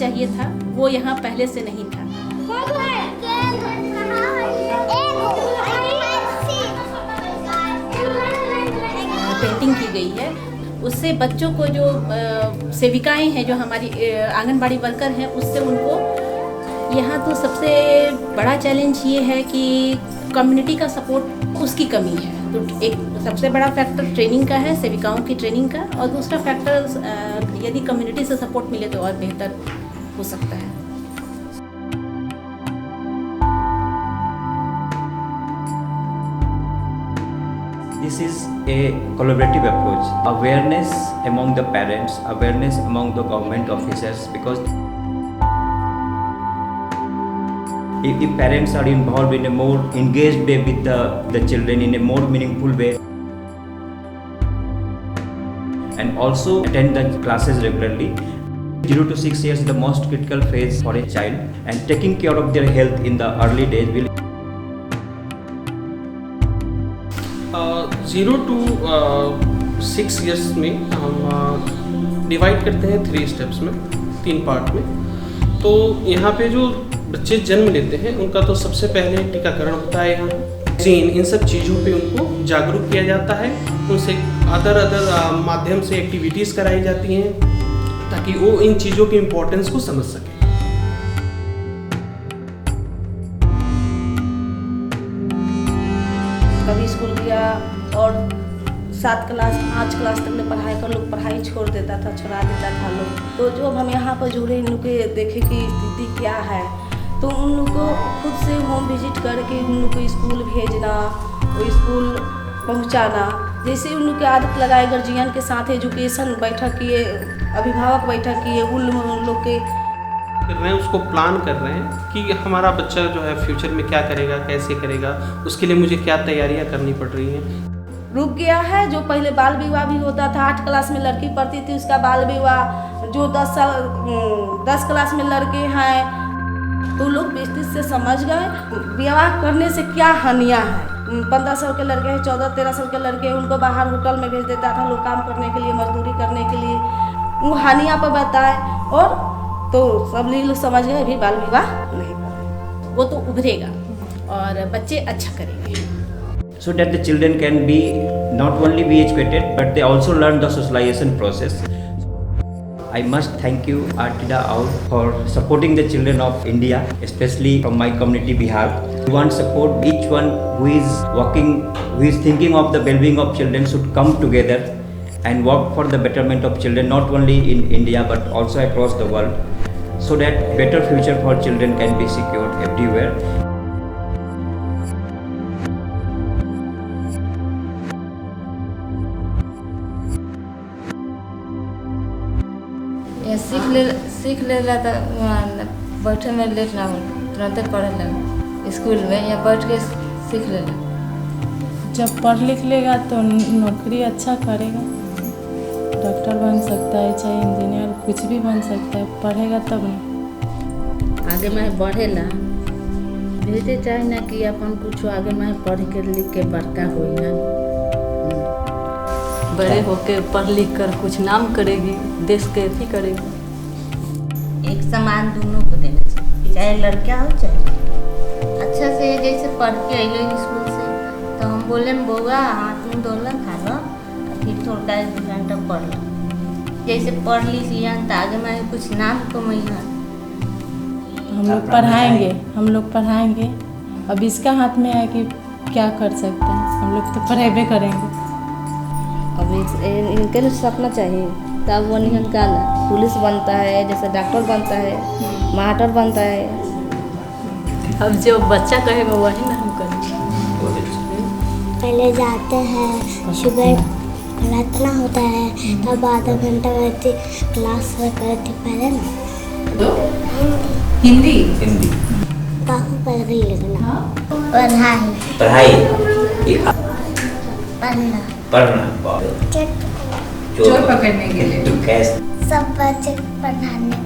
चाहिए था वो यहाँ पहले से नहीं था। पेंटिंग की गई है, उससे बच्चों को जो सेविकाएं हैं जो हमारी आंगनबाड़ी वर्कर हैं उससे उनको यहाँ तो सबसे बड़ा चैलेंज ये है कि कम्युनिटी का सपोर्ट उसकी कमी है। तो एक सबसे बड़ा फैक्टर ट्रेनिंग का है, सेविकाओं की ट्रेनिंग का, और दूसरा फैक्टर यदि कम्युनिटी से सपोर्ट मिले तो और बेहतर हो सकता है। This is a collaborative approach. Awareness among the parents, awareness among the government officers, because if parents are involved in a more engaged way with the children in a more meaningful way, and also attend the classes regularly. 0 to 6 years is the most critical phase for a child, and taking care of their health in the early days will 0 to 6 years में हम divide करते हैं 3 steps में, 3 part में। तो यहाँ पे जो बच्चे जन्म लेते हैं उनका तो सबसे पहले टीकाकरण होता है। यहाँ इन सब चीज़ों पे उनको जागरूक किया जाता है, उनसे अदर माध्यम से एक्टिविटीज़ कराई जाती हैं ताकि वो इन चीज़ों की इम्पोर्टेंस को समझ सकें। कभी स्कूल गया और 7 क्लास 5 क्लास तक में पढ़ाई कर लोग पढ़ाई छोड़ देता था, छोड़ा देता था लोग। तो जब हम यहाँ पर जुड़े, इन लोग के देखे कि स्थिति क्या है, तो उन लोग को खुद से होम विजिट करके उन लोग को स्कूल भेजना, वो स्कूल पहुँचाना, जैसे उन लोग की आदत लगाए गार्जियन के साथ एजुकेशन बैठक किए, अभिभावक बैठक किए, उन लोग के कर रहे हैं, उसको प्लान कर रहे हैं कि हमारा बच्चा जो है फ्यूचर में क्या करेगा, कैसे करेगा, उसके लिए मुझे क्या तैयारियां करनी पड़ रही हैं। रुक गया है जो पहले बाल विवाह भी होता था, 8 क्लास में लड़की पढ़ती थी उसका बाल विवाह, जो 10 क्लास में लड़के हैं, तो लोग विस्तृत से समझ गए विवाह करने से क्या हानियाँ हैं। 15 साल के लड़के हैं, 14-13 साल के लड़के, उनको बाहर होटल में भेज देता था लोग काम करने के लिए, मजदूरी करने के लिए, वो हानियाँ पर बताए, और तो सब लोग समझ गए अभी बाल विवाह नहीं करें, वो तो उभरेगा और बच्चे अच्छा करेंगे। so that the children can be not only be educated but they also learn the socialization process. I must thank you Artida Out for supporting the children of India, especially from my community Bihar. We want support. Each one who is working, who is thinking of the well-being of children should come together and work for the betterment of children, not only in India but also across the world, so that better future for children can be secured everywhere. ये सीख लेला तो बैठे में late ना हो, तुरंत पढ़ लगा स्कूल में या बैठ के सीख लेला। जब पढ़ लिख लेगा तो नौकरी अच्छा करेगा, डॉक्टर बन सकता है, चाहे इंजीनियर, कुछ भी बन सकता है, पढ़ेगा तब ना आगे मैं बढ़ेला भेजे चाहे ना कि अपन कुछ आगे मैं पढ़ के लिख के बड़का हुई ना, बड़े होके पढ़ लिख कर कुछ नाम करेगी, देश के अथी करेगी। एक समान दोनों को देना चाहिए, चाहे लड़का हो चाहे अच्छा से। जैसे पढ़ के अइलो स्कूल से तो हम बोले बउआ हाथ मुँह धोला खा लो, फिर थोड़ा 1 घंटा पढ़ लो। जैसे पढ़ लिख लिया तो आगे मैं कुछ नाम कमैया। हम लोग पढ़ाएंगे। अब इसका हाथ में है कि क्या कर सकते हैं, हम लोग तो पढ़ेबे करेंगे। अभी इनके लिए सपना चाहिए तब वो नहीं का पुलिस बनता है, जैसे डॉक्टर बनता है, मास्टर बनता है। अब जो बच्चा कहेगा वही ना हम करेंगे। पहले जाते हैं, सुबह प्रार्थना होता है, तब आधा घंटा रहती क्लास करती पहले ना हिंदी काफी पढ़ लिखना, पढ़ाई पढ़ना चोर पकड़ने के लिए सब बच्चे पढ़ाने